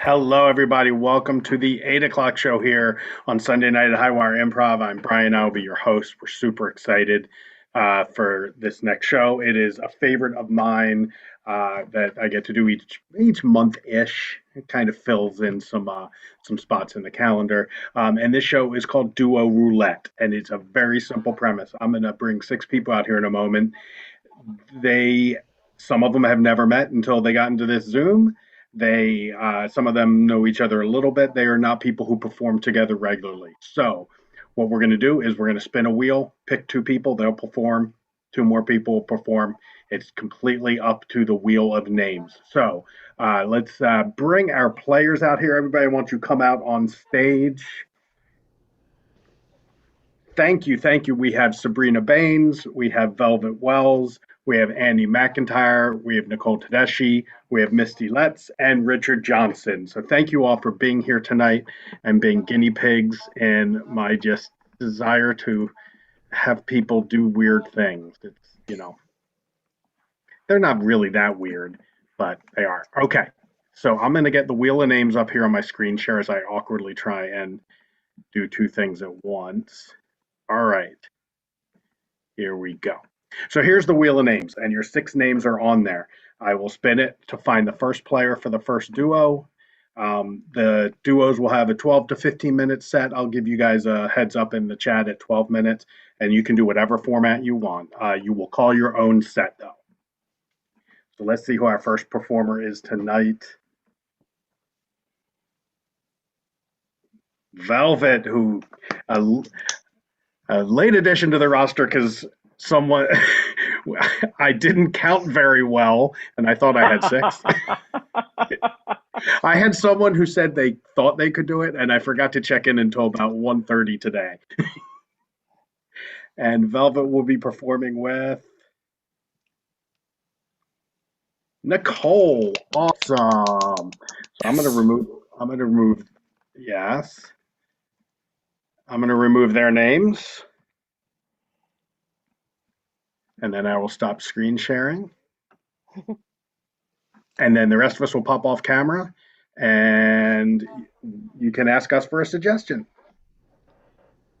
Hello, everybody. Welcome to the 8 o'clock show here on Sunday night at Highwire Improv. I'm Brian. I'll be your host. We're super excited for this next show. It is a favorite of mine that I get to do each month ish. It kind of fills in some spots in the calendar. And this show is called Duo Roulette, and it's a very simple premise. I'm going to bring six people out here in a moment. They Some of them have never met until they got into this Zoom. Some of them know each other a little bit. They are not people who perform together regularly. So what we're going to do is we're going to spin a wheel, pick two people, they'll perform. Two more people will perform. It's completely up to the wheel of names. So let's bring our players out here. Everybody, wants you come out on stage? Thank you, thank you. We have Sabrina Baines, we have Velvet Wells, we have Andy McIntyre, we have Nicole Tedeschi, we have Misty Letts, and Richard Johnson. So thank you all for being here tonight and being guinea pigs in my just desire to have people do weird things. They're not really that weird, but they are. Okay, so I'm going to get the wheel of names up here on my screen share as I awkwardly try and do two things at once. All right, here we go. So here's the wheel of names, and your six names are on there. I will spin it to find the first player for the first duo. The duos will have a 12 to 15-minute set. I'll give you guys a heads up in the chat at 12 minutes, and you can do whatever format you want. You will call your own set, though. So let's see who our first performer is tonight. Velvet, who a late addition to the roster because someone I didn't count very well, and I thought I had six. I had someone who said they thought they could do it, and I forgot to check in until about 1:30 today. And Velvet will be performing with Nicole. Awesome. So I'm gonna remove yes. I'm gonna remove their names. And then I will stop screen sharing. And then the rest of us will pop off camera and you can ask us for a suggestion.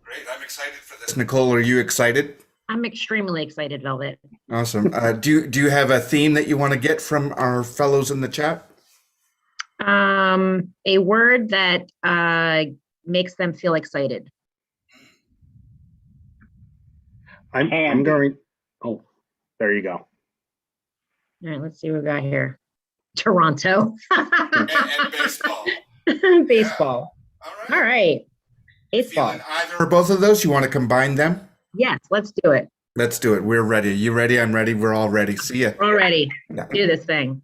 Great. I'm excited for this. Nicole, are you excited? I'm extremely excited, Velvet. Awesome. Do you have a theme that you want to get from our fellows in the chat? A word that makes them feel excited. I'm going. Oh, there you go. All right, let's see what we got here. Toronto. and baseball. Baseball. Yeah. All right. Baseball. Either or both of those? You want to combine them? Yes, let's do it. Let's do it. We're ready. You ready? I'm ready. We're all ready. See ya. All ready. Yeah. Do this thing.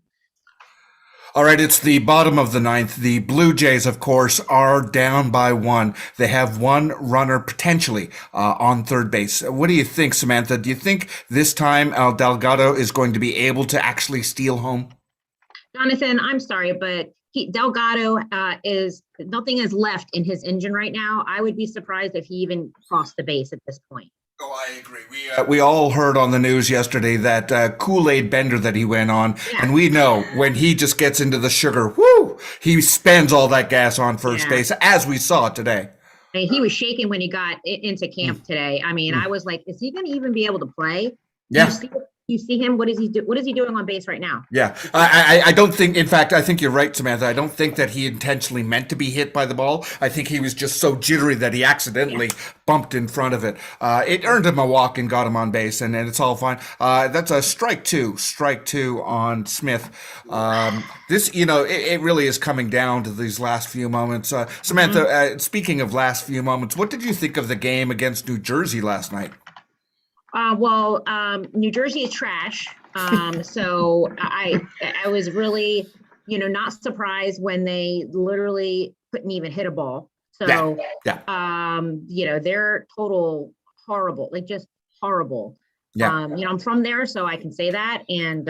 All right, it's the bottom of the ninth. The Blue Jays, of course, are down by one. They have one runner potentially on third base. What do you think, Samantha? Do you think this time El Delgado is going to be able to actually steal home? Jonathan, I'm sorry, but Delgado nothing is left in his engine right now. I would be surprised if he even crossed the base at this point. Oh, I agree. We all heard on the news yesterday that Kool-Aid bender that he went on, and we know when he just gets into the sugar, whoo, he spends all that gas on first base, as we saw today. I mean, he was shaking when he got into camp today. I mean, I was like, is he going to even be able to play? Yeah. You see him? What is he do? What is he doing on base right now? Yeah, I don't think. In fact, I think you're right, Samantha. I don't think that he intentionally meant to be hit by the ball. I think he was just so jittery that he accidentally bumped in front of it. It earned him a walk and got him on base, and it's all fine. That's a strike two on Smith. This, it really is coming down to these last few moments. Samantha, speaking of last few moments, what did you think of the game against New Jersey last night? New Jersey is trash. So I was really, not surprised when they literally couldn't even hit a ball. So, they're total horrible, like just horrible. Yeah. I'm from there, so I can say that. And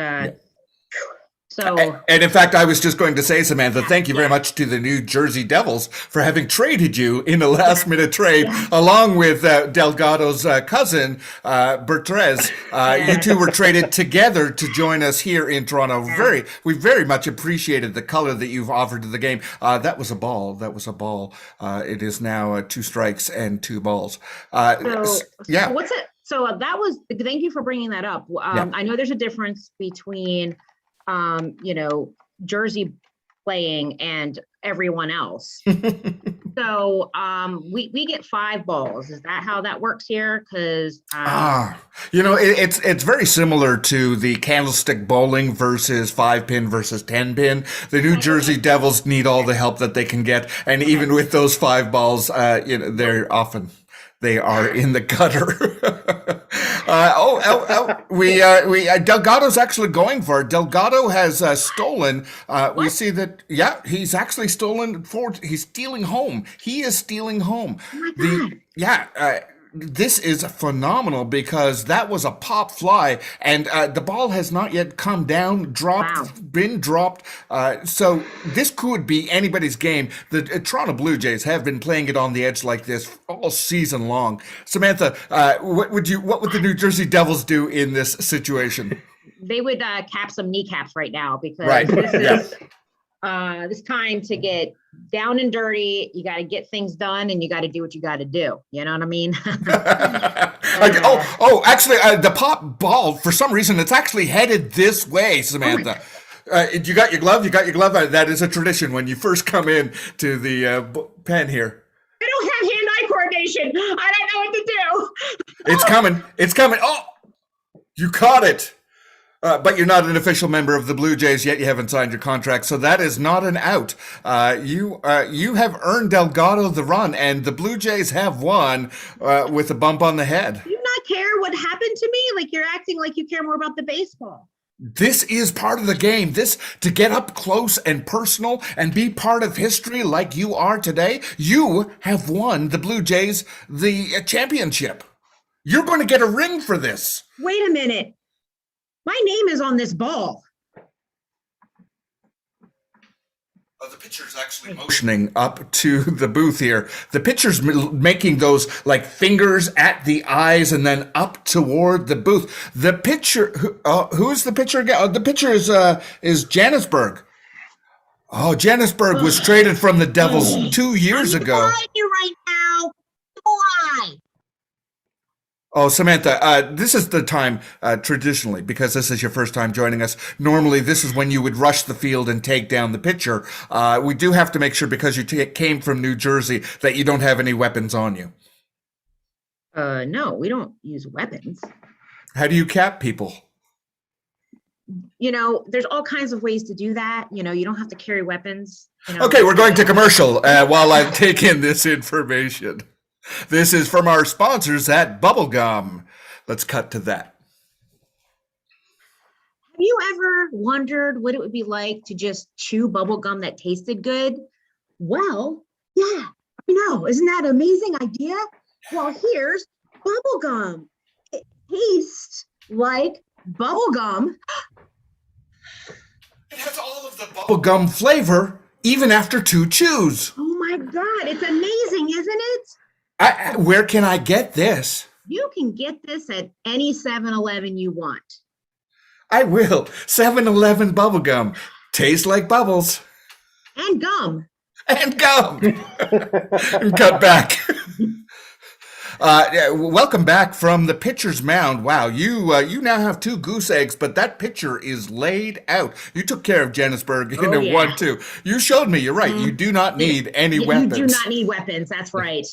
So And in fact, I was just going to say, Samantha, thank you very much to the New Jersey Devils for having traded you in a last minute trade, along with Delgado's cousin, Bertrez. You two were traded together to join us here in Toronto. We very much appreciated the color that you've offered to the game. That was a ball. That was a ball. It is now 2 strikes and 2 balls. So what's it? So that was, thank you for bringing that up. I know there's a difference between Jersey playing and everyone else. So we get 5 balls. Is that how that works here? Because it's very similar to the candlestick bowling versus 5-pin versus 10-pin. The New Jersey Devils need all the help that they can get, and even with those 5 balls, they are in the gutter. Delgado's actually going for it. Delgado has stolen. We see that. Yeah, he's actually stolen. He's stealing home. He is stealing home. Oh my God. This is phenomenal because that was a pop fly, and the ball has not yet come down, been dropped. So this could be anybody's game. The Toronto Blue Jays have been playing it on the edge like this all season long. Samantha, what would the New Jersey Devils do in this situation? They would cap some kneecaps right now because this is this time to get down and dirty. You got to get things done, and you got to do what you got to do. You know what I mean? Actually, the pop ball, for some reason, it's actually headed this way, Samantha. You got your glove? You got your glove? That is a tradition when you first come in to the pen here. I don't have hand-eye coordination. I don't know what to do. It's coming. It's coming. Oh, you caught it. But you're not an official member of the Blue Jays yet. You haven't signed your contract, so that is not an out. You have earned Delgado the run, and the Blue Jays have won with a bump on the head. Do you not care what happened to me? Like, you're acting like you care more about the baseball. This is part of the game. This, to get up close and personal and be part of history like you are today, you have won the Blue Jays the championship. You're going to get a ring for this. Wait a minute. My name is on this ball. The pitcher's actually motioning up to the booth here. The pitcher's making those like fingers at the eyes and then up toward the booth. The pitcher, who's the pitcher again? The pitcher is Janisberg. Oh, Janisberg was traded from the Devils 2 years ago. I'm calling you right now. Why? Oh, Samantha, this is the time, traditionally, because this is your first time joining us. Normally, this is when you would rush the field and take down the pitcher. We do have to make sure, because you came from New Jersey, that you don't have any weapons on you. No, we don't use weapons. How do you cap people? There's all kinds of ways to do that. You don't have to carry weapons. Okay, we're going to commercial while I take in this information. This is from our sponsors at Bubblegum. Let's cut to that. Have you ever wondered what it would be like to just chew bubblegum that tasted good? Well, yeah, I know. Isn't that an amazing idea? Well, here's bubblegum. It tastes like bubblegum. It has all of the bubblegum flavor, even after 2 chews. Oh my God, it's amazing, isn't it? Where can I get this? You can get this at any 7-Eleven you want. I will. 7-Eleven bubblegum. Tastes like bubbles. And gum. And gum. And cut back. Welcome back from the pitcher's mound. Wow, you now have 2 goose eggs, but that pitcher is laid out. You took care of Janisberg in a 1-2. You showed me. You're right. You do not need any weapons. You do not need weapons. That's right.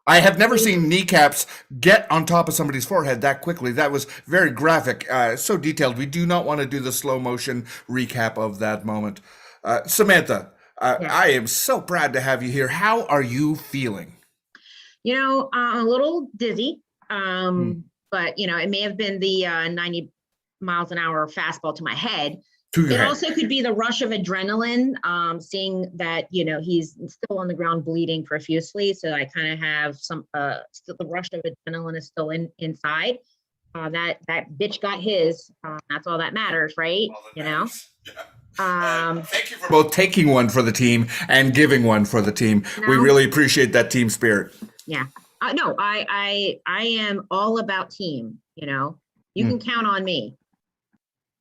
I have never seen kneecaps get on top of somebody's forehead that quickly. That was very graphic, so detailed. We do not want to do the slow motion recap of that moment. Samantha, I am so proud to have you here. How are you feeling? A little dizzy, but, it may have been the 90 miles an hour fastball to my head. It also could be the rush of adrenaline, seeing that, he's still on the ground bleeding profusely. So I kind of have still the rush of adrenaline is still inside. That bitch got his. That's all that matters, right? Thank you for both taking one for the team and giving one for the team. We really appreciate that team spirit. Yeah. No, I am all about team, you can count on me,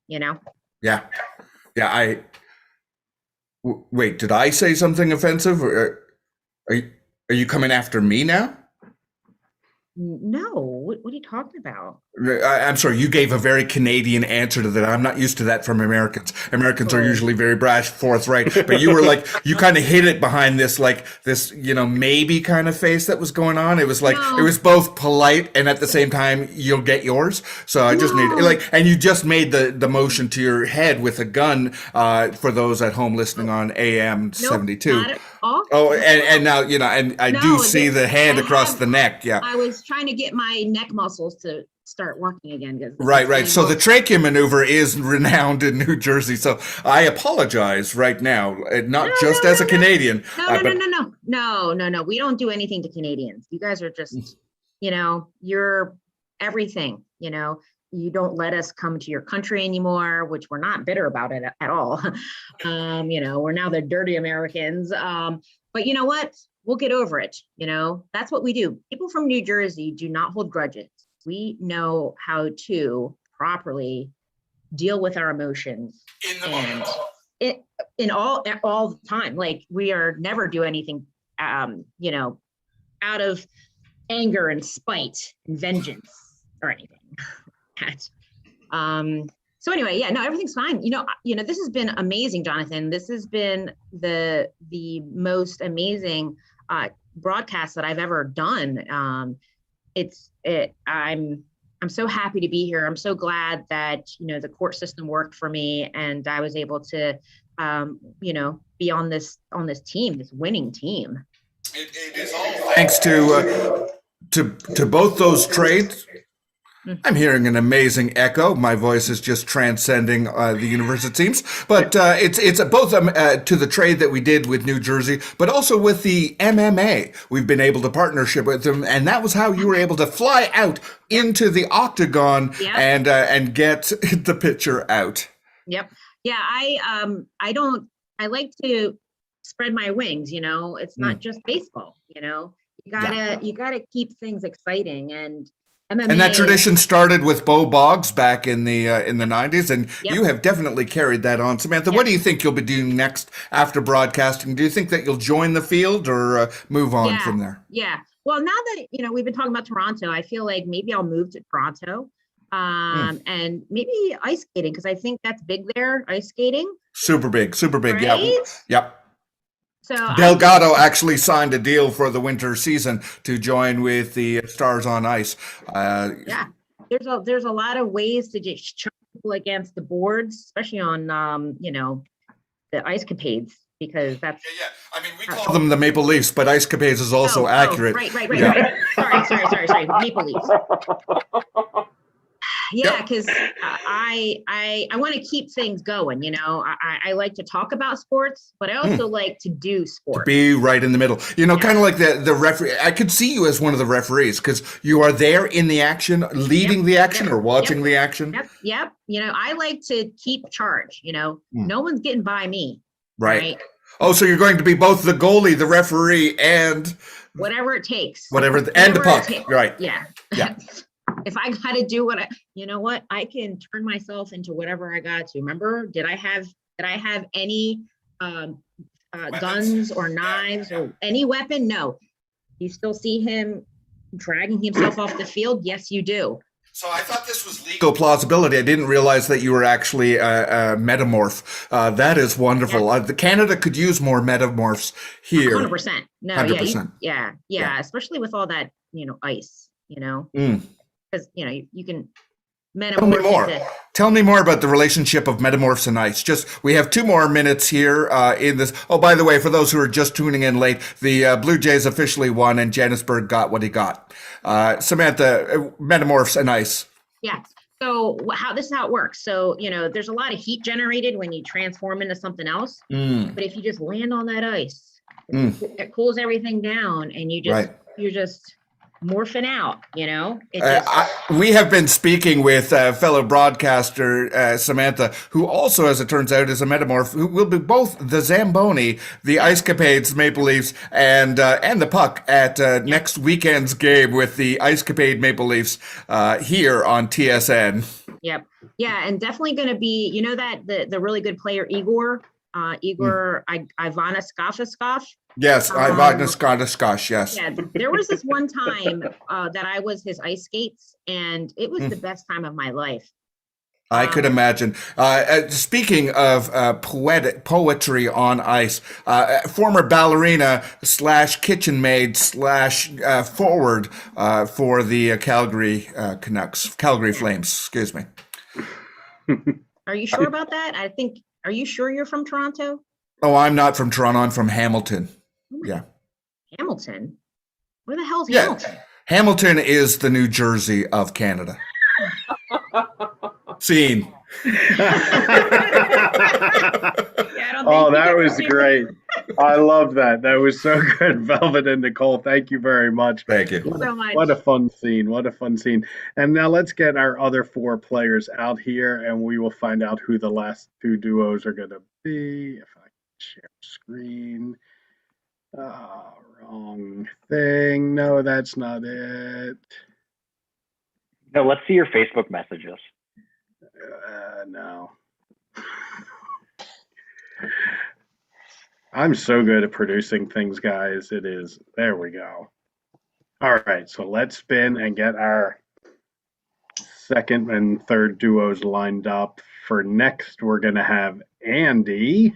Yeah. Yeah. Wait, did I say something offensive? Or are you coming after me now? No, what are you talking about? I'm sorry, you gave a very Canadian answer to that. I'm not used to that from Americans. Americans are usually very brash, forthright, but you were like, you kind of hid it behind this, maybe kind of face that was going on. It was like, It was both polite and at the same time, you'll get yours. So I just need, and you just made the motion to your head with a gun, for those at home listening on AM 72. Not at all. Oh, and now, and I do see the hand across the neck. Yeah. I was trying to get my neck muscles to start working again. Right. So the trachea maneuver is renowned in New Jersey. So I apologize right now, not just as a Canadian. No. We don't do anything to Canadians. You guys are just, you're everything, You don't let us come to your country anymore, which we're not bitter about it at all. We're now the dirty Americans. But you know what? We'll get over it. That's what we do. People from New Jersey do not hold grudges. We know how to properly deal with our emotions in all the time. Like we are never do anything, out of anger and spite and vengeance or anything. So anyway, everything's fine. This has been amazing, Jonathan. This has been the most amazing broadcast that I've ever done. I'm so happy to be here. I'm so glad that the court system worked for me, and I was able to be on this team, this winning team. It is all thanks to both those trades. I'm hearing an amazing echo. My voice is just transcending the universe, it seems. But it's both to the trade that we did with New Jersey, but also with the MMA. We've been able to partnership with them, and that was how you were able to fly out into the octagon and get the pitcher out. Yep. Yeah. I like to spread my wings. It's not just baseball. You gotta keep things exciting and. MMA. And that tradition started with Bo Boggs back in the 90s, and you have definitely carried that on. Samantha, what do you think you'll be doing next after broadcasting? Do you think that you'll join the field or move on from there? Yeah. Well, now that we've been talking about Toronto, I feel like maybe I'll move to Toronto, and maybe ice skating, because I think that's big there. Ice skating. Super big. Right? Yep. So Delgado actually signed a deal for the winter season to join with the Stars on Ice. There's a lot of ways to just chuck people against the boards, especially on the ice capades, because that's I mean, we call them the Maple Leafs, but ice capades is also accurate. Right. Sorry, Maple Leafs. Yeah, because I want to keep things going. I like to talk about sports, but I also like to do sports. To be right in the middle. Kind of like the referee. I could see you as one of the referees because you are there in the action, leading the action or watching the action. Yep. I like to keep charge. No one's getting by me. Right. Oh, so you're going to be both the goalie, the referee, and whatever it takes. And the puck. Right. Yeah. If I got to do I can turn myself into whatever I got to. Remember, did I have any guns or knives or any weapon? No. You still see him dragging himself off the field? Yes, you do. So I thought this was legal plausibility. I didn't realize that you were actually a metamorph. That is wonderful. Canada could use more metamorphs here. 100%. No, 100%. Yeah. Especially with all that, ice, because you can metamorph. Tell me more about the relationship of metamorphs and ice. We have 2 more minutes here in this. Oh, by the way, for those who are just tuning in late, the Blue Jays officially won, and Janusberg got what he got. Samantha, metamorphs and ice. Yeah. So this is how it works. So there's a lot of heat generated when you transform into something else. But if you just land on that ice, it cools everything down, and you're just morphing out, it just. We have been speaking with fellow broadcaster Samantha, who also, as it turns out, is a metamorph, who will be both the Zamboni, the Ice Capades Maple Leafs, and the Puck at next weekend's game with the Ice Capade Maple Leafs here on TSN. Yep. Yeah, and definitely going to be, that the really good player Igor Ivana Skafaskov. Yes, Ivana Skafaskov, yes. Yeah, there was this one time that I was his ice skates, and it was the best time of my life. I could imagine. Speaking of poetry on ice, former ballerina / kitchen maid / forward for the Calgary Canucks, Calgary Flames, excuse me. Are you sure about that? Are you sure you're from Toronto? Oh, I'm not from Toronto. I'm from Hamilton. Yeah. Hamilton? Where the hell is Hamilton? Hamilton is the New Jersey of Canada. Scene. Oh, that was great. I love that. That was so good, Velvet and Nicole. Thank you very much. Thank you. So much. What a fun scene. What a fun scene. And now let's get our other 4 players out here, and we will find out who the last 2 duos are going to be. If I can share screen. Oh, wrong thing. No, that's not it. No, let's see your Facebook messages. No. I'm so good at producing things, guys. It is. There we go. All right, so let's spin and get our second and third duos lined up. For next, we're going to have Andy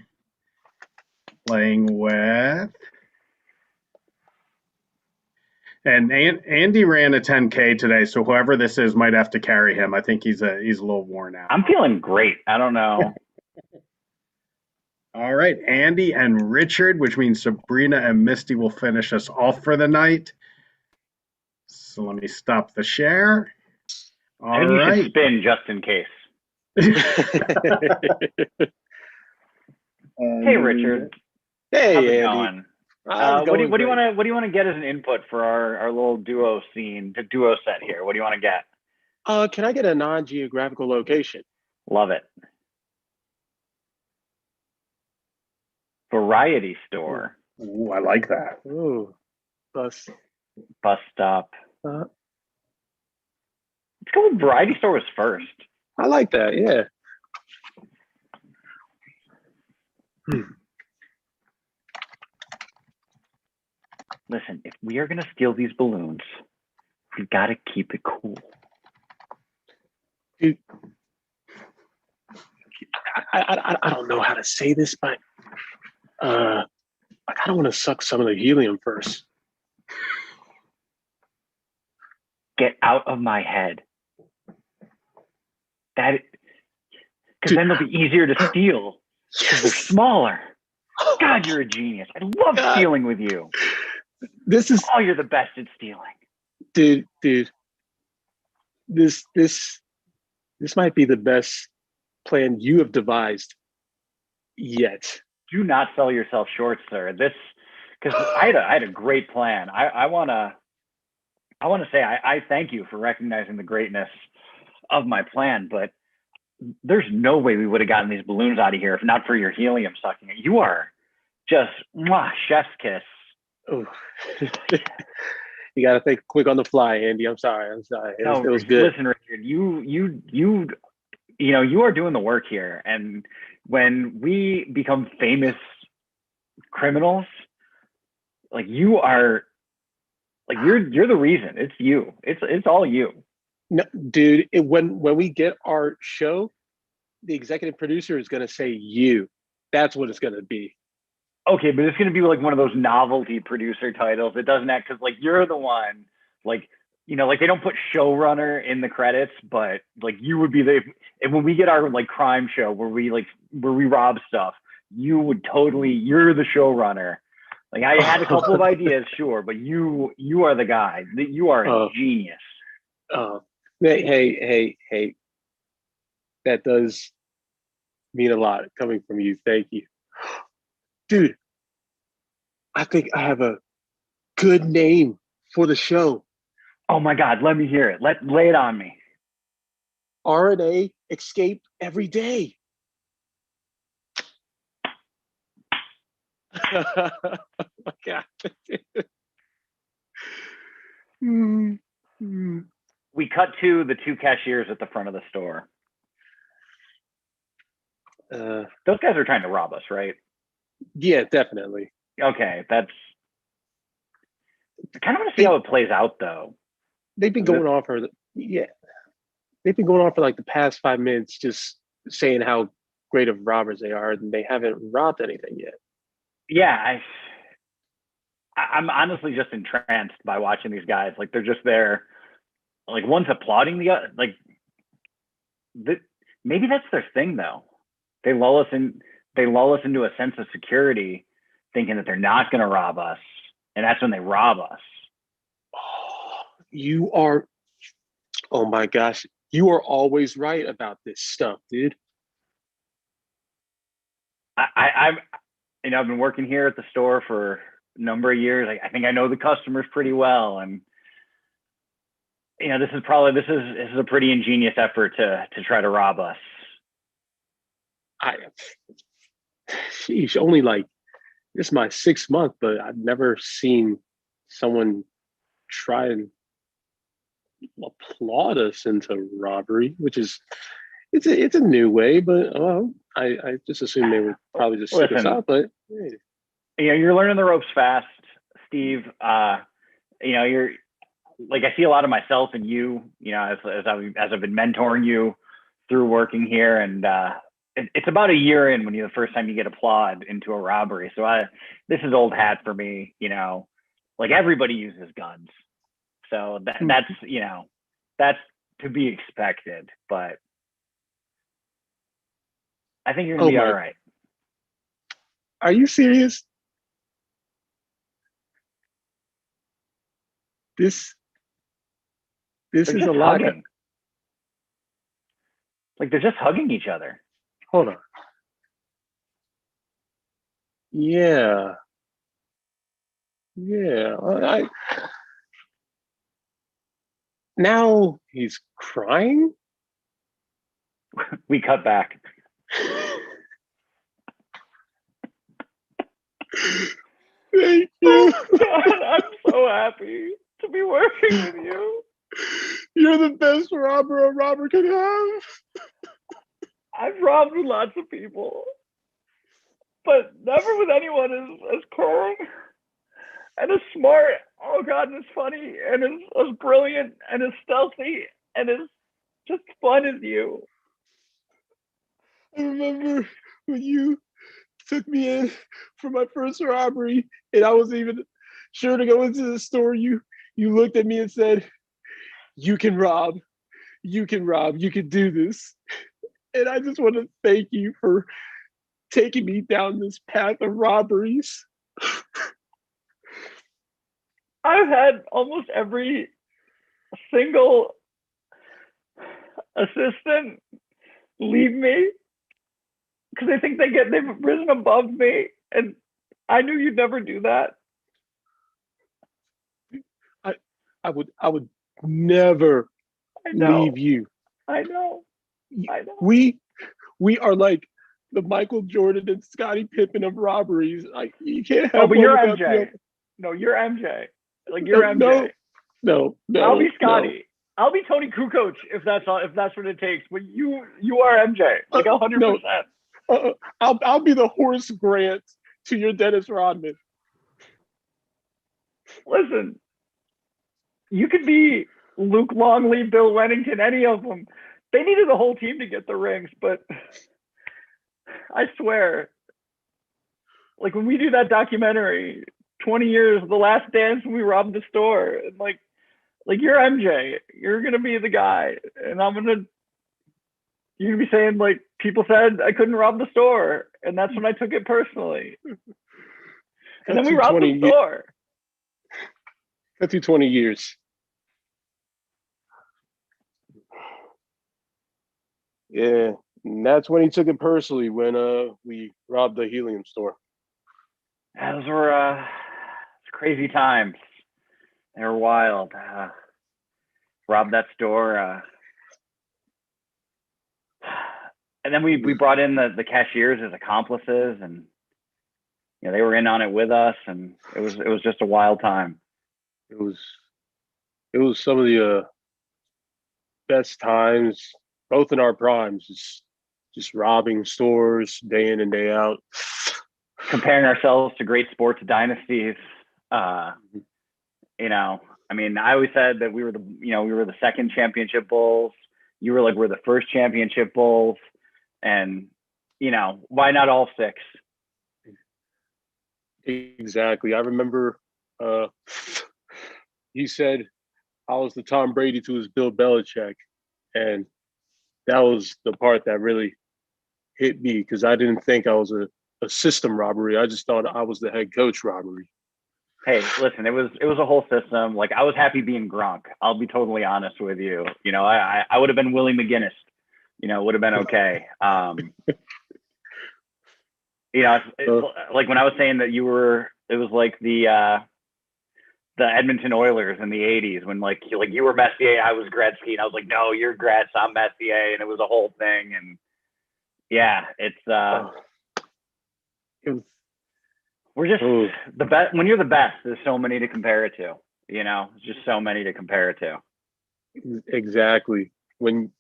playing with. And Andy ran a 10K today, so whoever this is might have to carry him. I think he's a little worn out. I'm feeling great. I don't know. All right, Andy and Richard, which means Sabrina and Misty will finish us off for the night. So let me stop the share. I think you should spin just in case. Hey, Richard. Hey, how's it Andy. going? What do you want to get as an input for our little duo scene, the duo set here? What do you want to get? Can I get a non-geographical location? Love it. Variety store. Ooh, I like that. Ooh, bus stop. Let's go with variety store was first. I like that. Yeah. Listen, if we are going to steal these balloons, we got to keep it cool. Dude, I don't know how to say this, but I kind of want to suck some of the helium first. Get out of my head. Because then they'll be easier to steal. Yes. They're smaller. God, you're a genius. I love stealing with you. This is you're the best at stealing. Dude. This might be the best plan you have devised yet. Do not sell yourself short, sir. Because I had a great plan. I want to say I thank you for recognizing the greatness of my plan, but there's no way we would have gotten these balloons out of here if not for your helium sucking. You are just chef's kiss. Oh. You got to think quick on the fly, Andy. I'm sorry. It was good. Listen, Richard, you are doing the work here, and when we become famous criminals, like you are, like you're the reason. It's you. It's all you. No, dude. When we get our show, the executive producer is going to say you. That's what it's going to be. Okay, but it's going to be like one of those novelty producer titles. It doesn't act because like you're the one, like like they don't put showrunner in the credits, but like you would be and when we get our like crime show where we rob stuff, you're the showrunner. Like I had a couple of ideas, sure, but you are the guy. You are a genius. Hey, that does mean a lot coming from you. Thank you. Dude, I think I have a good name for the show. Oh my God, let me hear it. Lay it on me. RNA escape every day. Oh my God. We cut to the two cashiers at the front of the store. Those guys are trying to rob us, right? Yeah, definitely. Okay, that's. I kind of want to see how it plays out, though. They've been going on for they've been going on for like the past 5 minutes, just saying how great of robbers they are, and they haven't robbed anything yet. Yeah, I'm honestly just entranced by watching these guys. Like they're just there, like one's applauding the other. Like maybe that's their thing, though. They lull us into a sense of security, thinking that they're not going to rob us, and that's when they rob us. Oh my gosh, you are always right about this stuff, dude. I've been working here at the store for a number of years. I think I know the customers pretty well, and this is a pretty ingenious effort to try to rob us. Sheesh, only like this is my 6th month, but I've never seen someone try and applaud us into robbery, which is it's a new way, but I just assumed they would probably just stick us out. But you're learning the ropes fast, Steve. You're like, I see a lot of myself in you. As I've been mentoring you through working here, and it's about a year in when the first time you get applaud into a robbery. So this is old hat for me. Like everybody uses guns, so that's to be expected. But I think you're gonna be all right. Are you serious? This is a lot. Like they're just hugging each other. Hold on. Yeah. Now he's crying. We cut back. Thank you. God, I'm so happy to be working with you. You're the best robber a robber could have. I've robbed lots of people, but never with anyone as caring and as smart. Oh God, and as funny and as brilliant and as stealthy and as just fun as you. I remember when you took me in for my first robbery, and I was even sure to go into the store. You looked at me and said, "You can rob. You can do this." And I just want to thank you for taking me down this path of robberies. I've had almost every single assistant leave me because they think they've risen above me, and I knew you'd never do that. I would never leave you. I know. We are like the Michael Jordan and Scottie Pippen of robberies. Like you can't have. Oh, but you're MJ. No, you're MJ. Like you're MJ. No. I'll be Scotty. No. I'll be Tony Kukoc if that's what it takes. But you are MJ. Like 100%. I'll be the Horace Grant to your Dennis Rodman. Listen, you could be Luke Longley, Bill Wennington, any of them. They needed the whole team to get the rings, but I swear, like when we do that documentary, 20 years, The Last Dance, when we robbed the store, and like you're MJ, you're gonna be the guy, and you're gonna be saying like people said I couldn't rob the store, and that's when I took it personally. And then we robbed the store. Cut through 20 years. Yeah, and that's when he took it personally when we robbed the helium store. Those were crazy times. They were wild. robbed that store. And then we brought in the cashiers as accomplices, and they were in on it with us, and it was just a wild time. It was some of the best times, both in our primes, just robbing stores day in and day out, comparing ourselves to great sports dynasties. I always said that we were the second championship Bulls. You were like, we're the first championship Bulls, and why not all six? Exactly. I remember he said I was the Tom Brady to his Bill Belichick, and that was the part that really hit me, because I didn't think I was a system robbery. I just thought I was the head coach robbery. Hey, listen, it was a whole system. Like, I was happy being Gronk. I'll be totally honest with you. I would have been Willie McGinnis. Would have been okay. Like when I was saying that it was like the Edmonton Oilers in the 80s when like you were Messier, I was Gretzky, and I was like, no, you're Gretz, I'm Messier, and it was a whole thing. And yeah, we're just the best. When you're the best, there's so many to compare it to. Just so many to compare it to. Exactly. When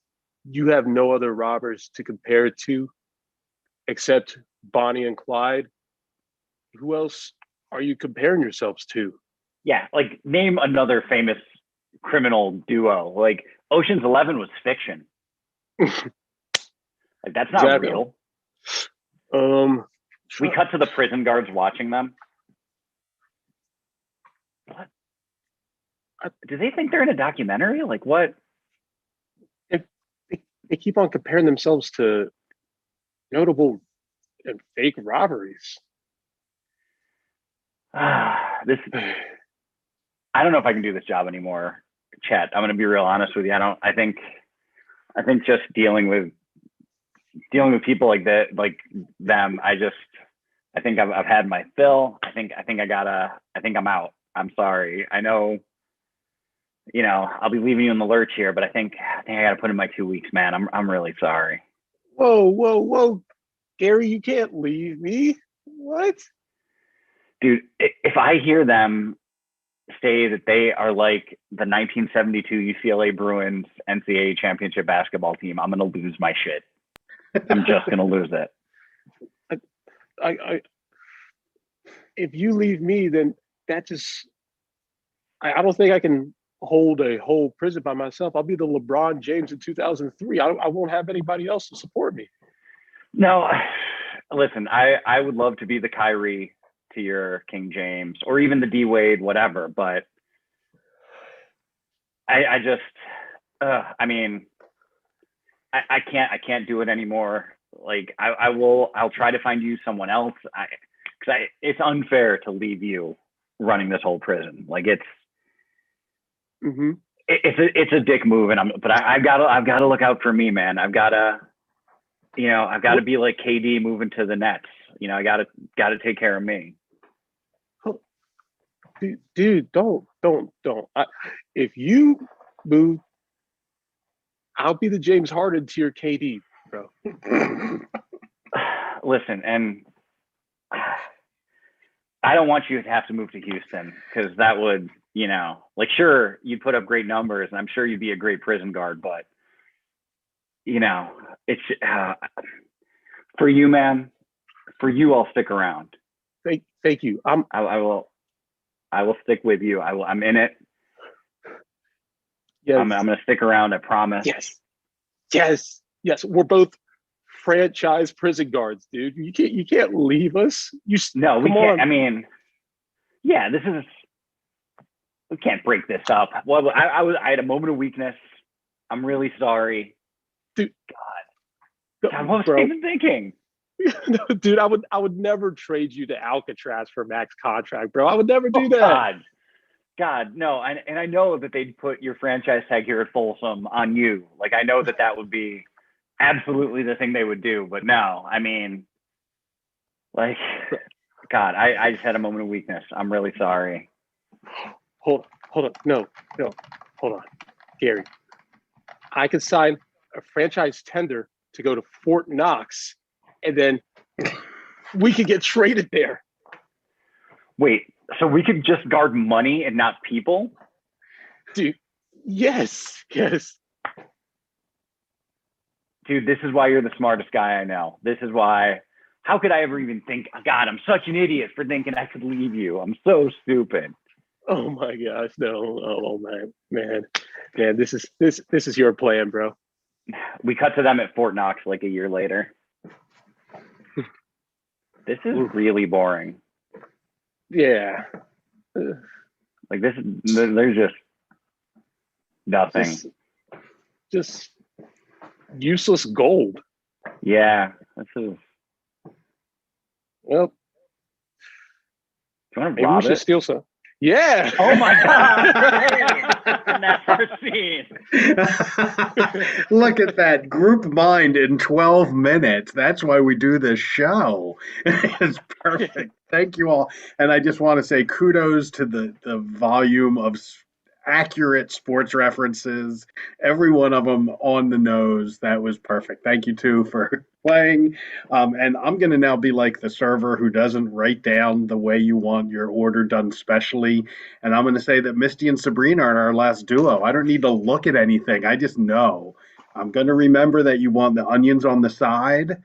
you have no other robbers to compare it to except Bonnie and Clyde, who else are you comparing yourselves to? Yeah, like name another famous criminal duo. Like Ocean's 11 was fiction. Like that's not real. We cut to the prison guards watching them. What? Do they think they're in a documentary? Like what? They keep on comparing themselves to notable and fake robberies. I don't know if I can do this job anymore, Chet. I'm going to be real honest with you. I think just dealing with people like that, like them, I think I've had my fill. I think I'm out. I'm sorry. I know, I'll be leaving you in the lurch here, but I think I got to put in my 2 weeks, man. I'm really sorry. Whoa. Gary, you can't leave me. What? Dude, if I hear them say that they are like the 1972 UCLA Bruins NCAA championship basketball team, I'm going to lose my shit. I'm just going to lose it. If you leave me, then that just, I don't think I can hold a whole prison by myself. I'll be the LeBron James in 2003. I won't have anybody else to support me. No, listen, I would love to be the Kyrie to your King James, or even the D Wade, whatever. But I can't do it anymore. Like I'll try to find you someone else. Because it's unfair to leave you running this whole prison. Like it's a dick move, and I've got to look out for me, man. I've got to be like KD moving to the Nets. I got to take care of me. Dude, don't. If you move, I'll be the James Harden to your KD, bro. Listen, and I don't want you to have to move to Houston, because that would, sure, you'd put up great numbers, and I'm sure you'd be a great prison guard, but it's for you, man. For you, I'll stick around. Thank you. I will stick with you. I'm in it. Yes. I'm going to stick around. I promise. Yes. We're both franchise prison guards, dude. You can't leave us. We can't. I mean, yeah, we can't break this up. Well, I had a moment of weakness. I'm really sorry. Dude. God, what was I even thinking? Dude, I would never trade you to Alcatraz for max contract, bro. I would never do that. God, no. And I know that they'd put your franchise tag here at Folsom on you. Like, I know that would be absolutely the thing they would do. But no, I mean, like, God, I just had a moment of weakness. I'm really sorry. Hold on. No, hold on. Gary, I could sign a franchise tender to go to Fort Knox, and then we could get traded there. Wait, so we could just guard money and not people? Dude, yes. Dude, this is why you're the smartest guy I know. This is why. How could I ever even think? Oh, God, I'm such an idiot for thinking I could leave you. I'm so stupid. Oh my gosh, no. Oh man. This is your plan, bro. We cut to them at Fort Knox like a year later. This is really boring. Yeah. Like there's just nothing. Just useless gold. Yeah, this is. Well, Do you want to maybe we rob should it? steal some. Yeah. Oh my God! And that's our scene. Look at that group mind in 12 minutes. That's why we do this show. It's perfect. Thank you all. And I just want to say kudos to the volume of accurate sports references, every one of them on the nose. That was perfect. Thank you too for playing. And I'm going to now be like the server who doesn't write down the way you want your order done specially. And I'm going to say that Misty and Sabrina are our last duo. I don't need to look at anything. I just know. I'm going to remember that you want the onions on the side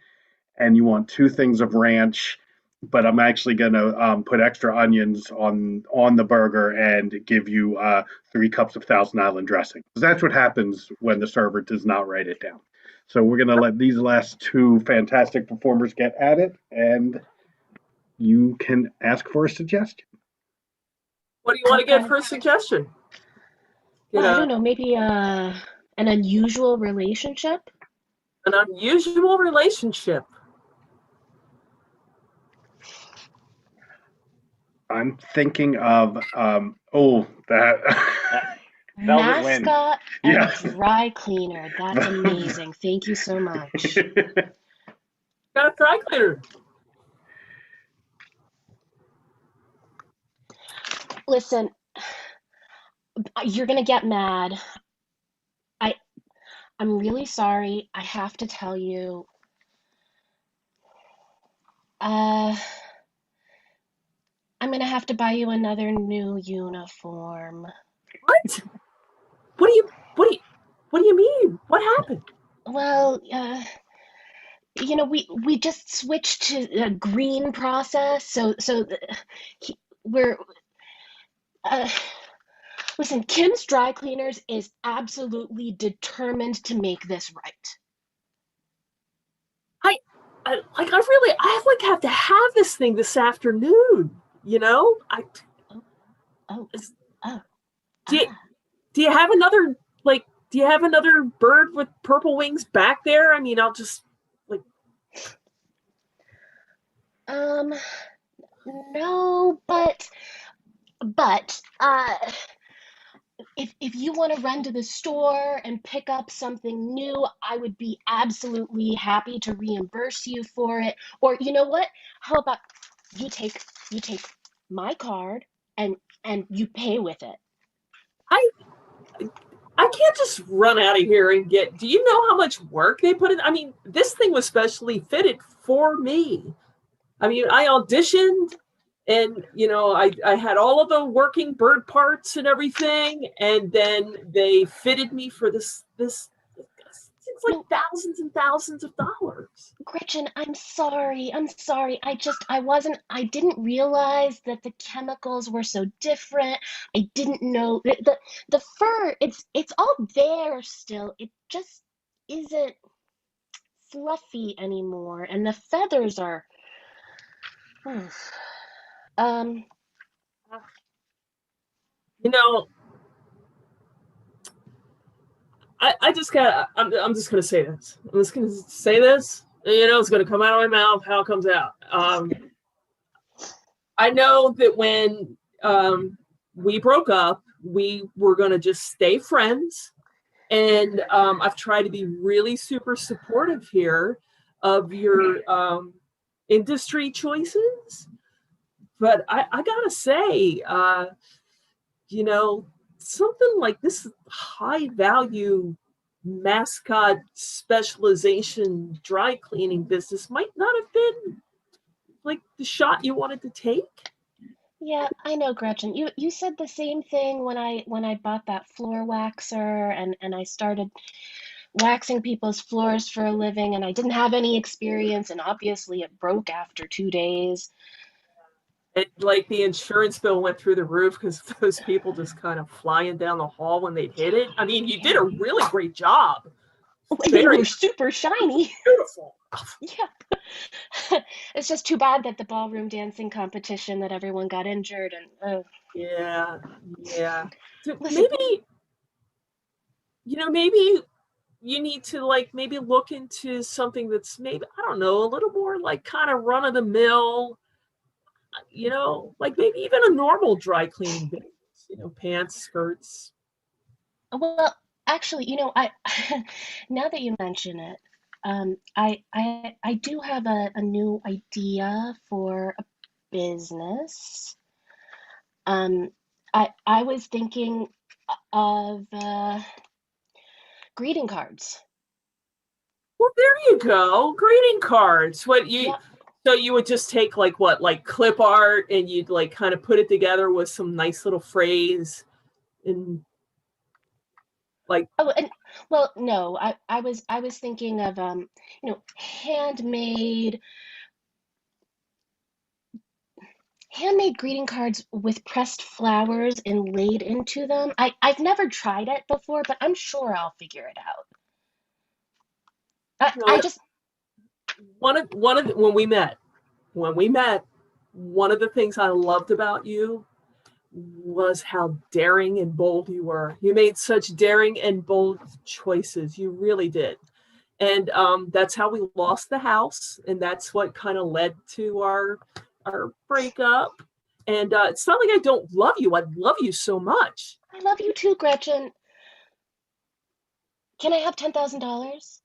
and you want 2 things of ranch, but I'm actually going to put extra onions on the burger and give you 3 cups of Thousand Island dressing. Because that's what happens when the server does not write it down. So we're going to let these last 2 fantastic performers get at it, and you can ask for a suggestion. What do you want to get for a suggestion? Well, I don't know, maybe an unusual relationship? An unusual relationship. I'm thinking of that. Velvet Wind. Mascot and Yes. dry cleaner. That's amazing. Thank you so much. Got a dry cleaner. Listen, you're gonna get mad. I'm really sorry. I have to tell you. I'm gonna have to buy you another new uniform. What? What do you mean? What happened? Well, we just switched to a green process, so we're listen, Kim's Dry Cleaners is absolutely determined to make this right. I have to have this thing this afternoon. You know, do you have another do you have another bird with purple wings back there? I mean, I'll just No, but if you want to run to the store and pick up something new, I would be absolutely happy to reimburse you for it. Or you know what? How about you take my card and you pay with it? I can't just run out of here and get. Do you know how much work they put in? I mean, this thing was specially fitted for me. I mean, I auditioned and, I had all of the working bird parts and everything. And then they fitted me for this it's like thousands and thousands of dollars. Gretchen, I'm sorry. I didn't realize that the chemicals were so different. I didn't know the fur, it's all there still. It just isn't fluffy anymore. And the feathers are, I'm just gonna say this. I'm just gonna say this. It's gonna come out of my mouth how it comes out. I know that when we broke up, we were gonna just stay friends, and I've tried to be really super supportive here of your industry choices. But I gotta say, something like this high value mascot specialization dry cleaning business might not have been like the shot you wanted to take. Yeah, I know, Gretchen. You said the same thing when I bought that floor waxer and I started waxing people's floors for a living, and I didn't have any experience, and obviously it broke after 2 days. Like the insurance bill went through the roof because those people just kind of flying down the hall when they'd hit it. I mean, you did a really great job. They were super shiny. Beautiful. Yeah. It's just too bad that the ballroom dancing competition that everyone got injured and Yeah. So listen, maybe you need to like maybe look into something that's maybe, I don't know, a little more like kind of run of the mill, like maybe even a normal dry cleaning business, pants, skirts. well, actually, I now that you mention it, I do have a new idea for a business. I was thinking of greeting cards. Well, there you go. Greeting cards. Yep. So you would just take like what, like clip art, and you'd like kind of put it together with some nice little phrase and like. Oh, and well, no, I was thinking of handmade greeting cards with pressed flowers inlaid into them. I've never tried it before, but I'm sure I'll figure it out. I just One of when we met, one of the things I loved about you was how daring and bold you were. You made such daring and bold choices. You really did. And that's how we lost the house. And that's what kind of led to our breakup. And it's not like I don't love you. I love you so much. I love you too, Gretchen. Can I have $10,000?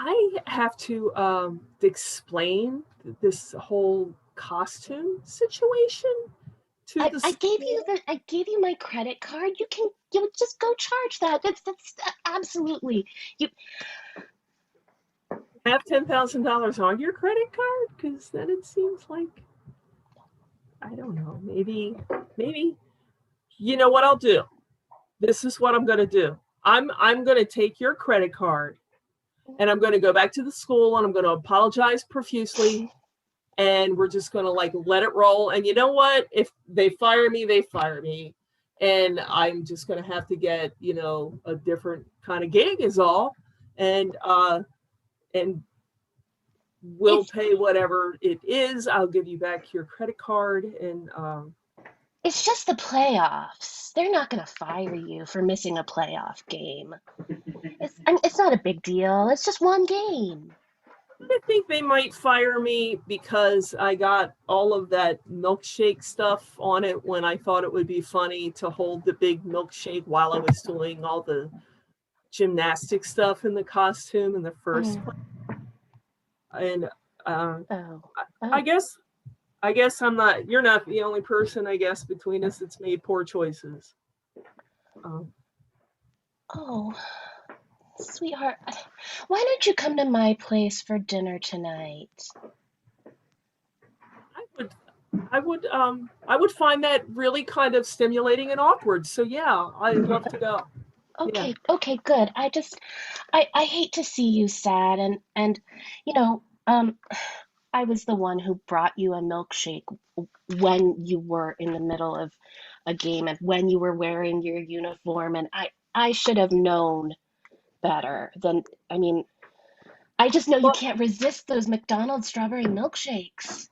I have to explain this whole costume situation to the I gave you my credit card. You just go charge that. That's absolutely you. have $10,000 on your credit card, because then it seems like, I don't know, maybe you know what I'll do. This is what I'm going to do. I'm going to take your credit card, and I'm going to go back to the school, and I'm going to apologize profusely, and we're just going to like let it roll. And you know what? If they fire me, they fire me, and I'm just going to have to get a different kind of gig is all, and we'll pay whatever it is. I'll give you back your credit card, and It's just the playoffs. They're not going to fire you for missing a playoff game. It's not a big deal. It's just one game. I think they might fire me because I got all of that milkshake stuff on it when I thought it would be funny to hold the big milkshake while I was doing all the gymnastic stuff in the costume in the first place. And I guess you're not the only person, I guess, between us that's made poor choices. Oh, sweetheart, why don't you come to my place for dinner tonight? I would find that really kind of stimulating and awkward. So yeah, I'd love to go. Okay, okay, good. I hate to see you sad and I was the one who brought you a milkshake when you were in the middle of a game and when you were wearing your uniform, and I should have known better than, I mean, I just know you can't resist those McDonald's strawberry milkshakes.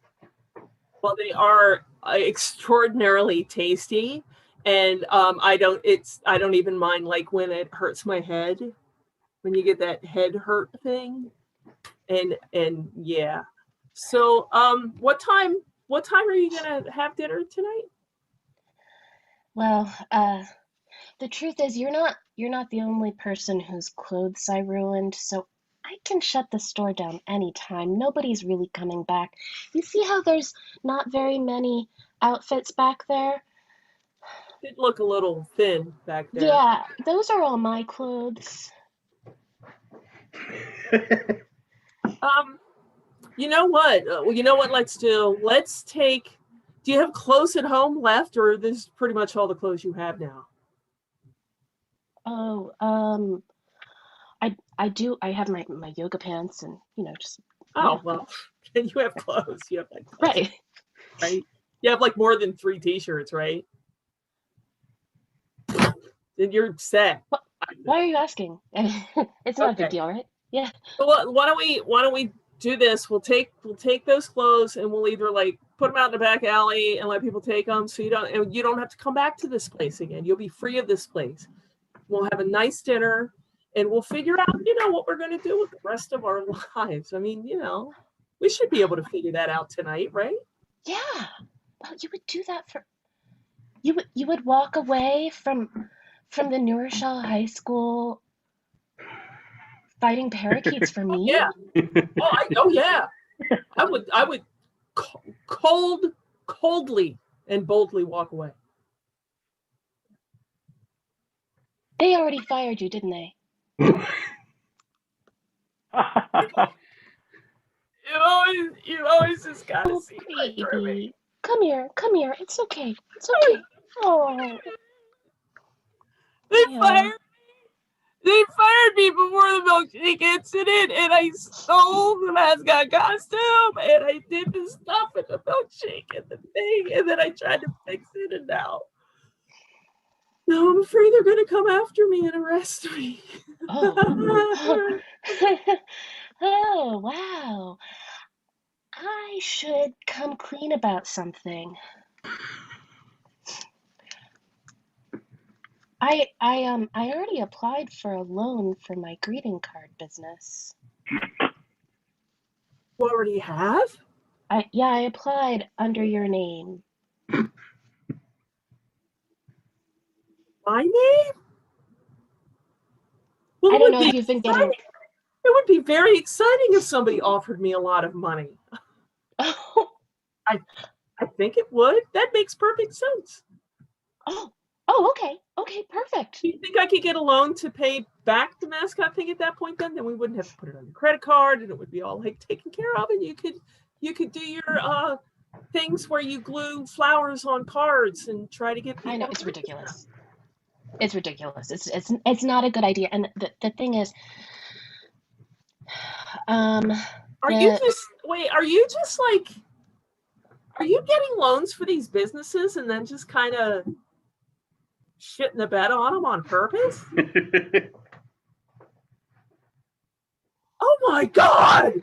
Well, they are extraordinarily tasty, and I don't even mind like when it hurts my head, when you get that head hurt thing, and yeah. So what time are you gonna have dinner tonight? Well, the truth is you're not the only person whose clothes I ruined, so I can shut the store down anytime. Nobody's really coming back. You see how there's not very many outfits back there? Did look a little thin back there. Yeah, those are all my clothes. You know what? You know what? Let's do. Let's take. Do you have clothes at home left, or this is pretty much all the clothes you have now? Oh, I do. I have my yoga pants and just Oh well, you have clothes. You have like clothes, right. right? You have like more than 3 T-shirts, right? Then you're set. Why are you asking? It's not a big deal, right? Yeah. So why don't we do this? We'll take those clothes and we'll either like put them out in the back alley and let people take them, so you don't have to come back to this place again. You'll be free of this place. We'll have a nice dinner and we'll figure out, what we're going to do with the rest of our lives. I mean, we should be able to figure that out tonight, right? Yeah. Well, you would do that for you would walk away from the New Rochelle High School fighting parakeets for me? Yeah. Oh yeah. I would coldly and boldly walk away. They already fired you, didn't they? You always just gotta Oh, see baby. Come here. It's okay. Oh. They Yeah. fired me before the milkshake incident, and I stole the mascot costume, and I did the stuff in the milkshake and the thing, and then I tried to fix it, and now I'm afraid they're gonna come after me and arrest me. Oh. Oh, wow. I should come clean about something. I already applied for a loan for my greeting card business. You already have? I applied under your name. My name? Well, I don't know if you've been getting. It would be very exciting if somebody offered me a lot of money. Oh. I think it would. That makes perfect sense. Oh, okay, perfect. Do you think I could get a loan to pay back the mascot thing at that point? Then we wouldn't have to put it on your credit card, and it would be all like taken care of, and you could do your things where you glue flowers on cards and try to get people. I know it's ridiculous. It's ridiculous. It's not a good idea. And the thing is, Are you getting loans for these businesses and then just kind of shitting the bed on them on purpose? Oh my God!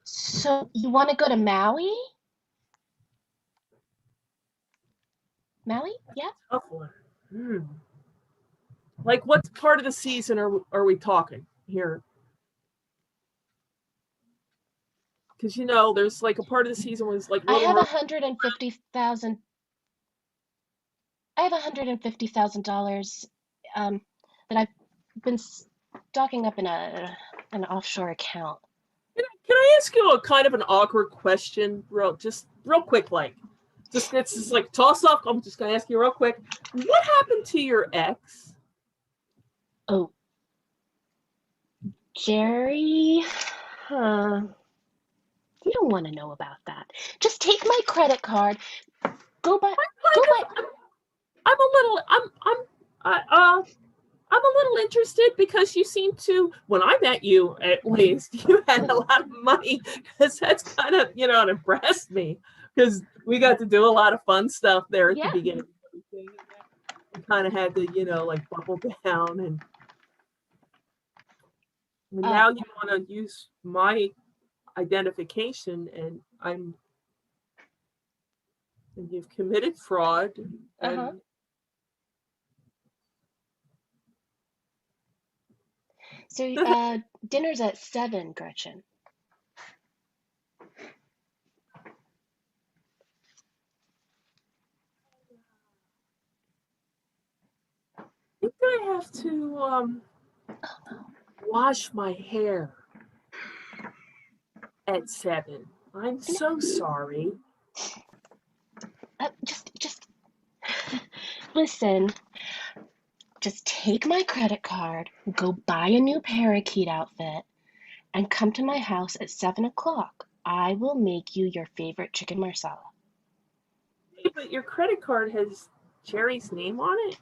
So you want to go to Maui? Maui? Yeah. Tough one. Like, what part of the season are we talking here? Because there's like a part of the season was like really I have $150,000. I have $150,000 that I've been stocking up in an offshore account. Can I ask you a kind of an awkward question, real quick, like, it's just like toss off. I'm just gonna ask you real quick. What happened to your ex? Oh, Jerry. You don't want to know about that. Just take my credit card. Go buy. I'm a little interested because you seem to, when I met you at least, you had a lot of money, because that's kind of, it impressed me, because we got to do a lot of fun stuff there at the beginning. We kind of had to, like buckle down, and now you want to use my identification, and you've committed fraud. And So dinner's at 7, Gretchen. I think I have to wash my hair. at 7. I'm so sorry. Just listen. Just take my credit card, go buy a new parakeet outfit, and come to my house at 7 o'clock. I will make you your favorite chicken marsala. Hey, but your credit card has Jerry's name on it.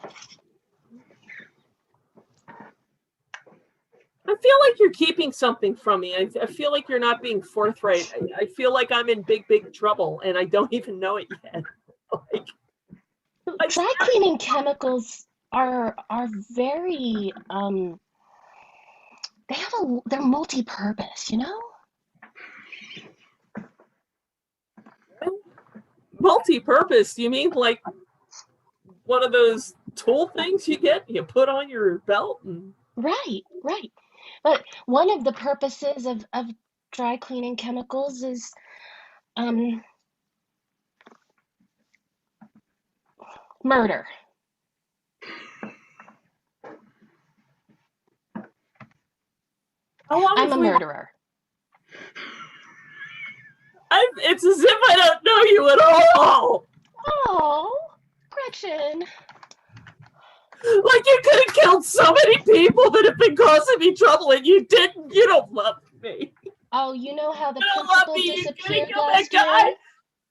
I feel like you're keeping something from me. I feel like you're not being forthright. I feel like I'm in big trouble, and I don't even know it yet. Dry cleaning chemicals are very they're multi-purpose, you know? Multi-purpose? You mean like one of those tool things you put on your belt? Right. But one of the purposes of dry cleaning chemicals is murder. I'm a murderer. It's as if I don't know you at all. Oh, Gretchen. Like you could have killed so many people that have been causing me trouble, and you didn't. You don't love me. Oh, you know how the principal disappeared last year?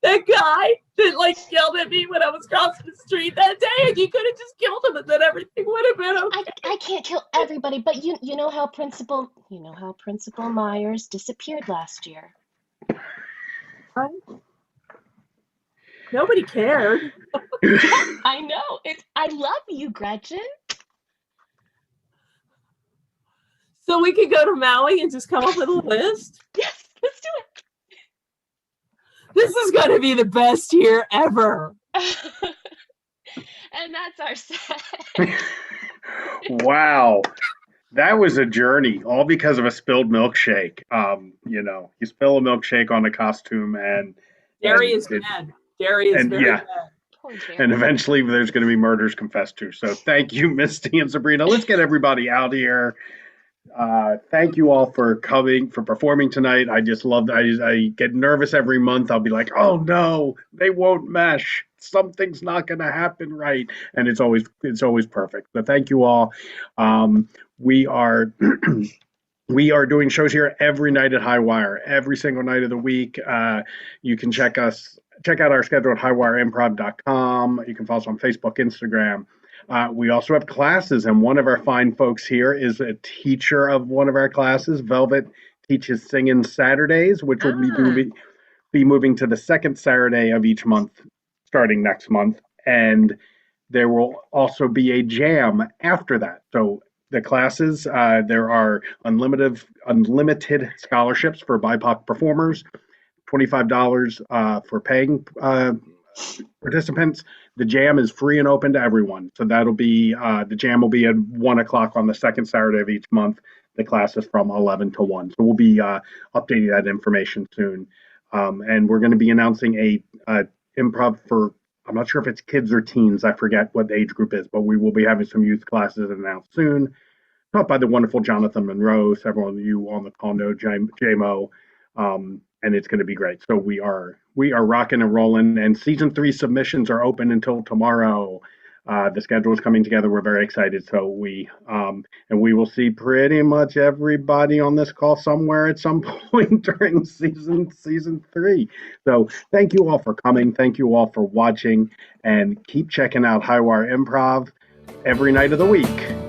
That guy that yelled at me when I was crossing the street that day, and you could have just killed him, and then everything would have been okay. I can't kill everybody, but you know how Principal Myers disappeared last year. Nobody cared. I know. I love you, Gretchen. So we could go to Maui and just come up with a list? Yes, let's do it. This is going to be the best year ever. And that's our set. Wow. That was a journey, all because of a spilled milkshake. You spill a milkshake on a costume, and Gary is bad. Gary is very bad. And eventually there's going to be murders confessed to. So thank you, Misty and Sabrina. Let's get everybody out here. Thank you all for coming, for performing tonight. I just love that. I get nervous every month. I'll be like, oh no, they won't mesh. Something's not going to happen right. And it's always perfect. So thank you all. We are we are doing shows here every night at Highwire, every single night of the week. You can check out our schedule at highwireimprov.com. You can follow us on Facebook, Instagram. We also have classes, and one of our fine folks here is a teacher of one of our classes. Velvet teaches Singing Saturdays, which will be moving to the second Saturday of each month, starting next month. And there will also be a jam after that. So the classes, there are unlimited scholarships for BIPOC performers, $25 for paying participants. The jam is free and open to everyone. So that'll be the jam will be at 1 o'clock on the second Saturday of each month. The class is from 11 to 1. So we'll be updating that information soon. And we're going to be announcing a improv for, I'm not sure if it's kids or teens. I forget what the age group is, but we will be having some youth classes announced soon. Taught by the wonderful Jonathan Monroe. Several of you on the call know JMO. And it's going to be great. So we are rocking and rolling, and season 3 submissions are open until tomorrow. The schedule is coming together. We're very excited. So we will see pretty much everybody on this call somewhere at some point during season 3. So thank you all for coming. Thank you all for watching, and keep checking out Highwire Improv every night of the week.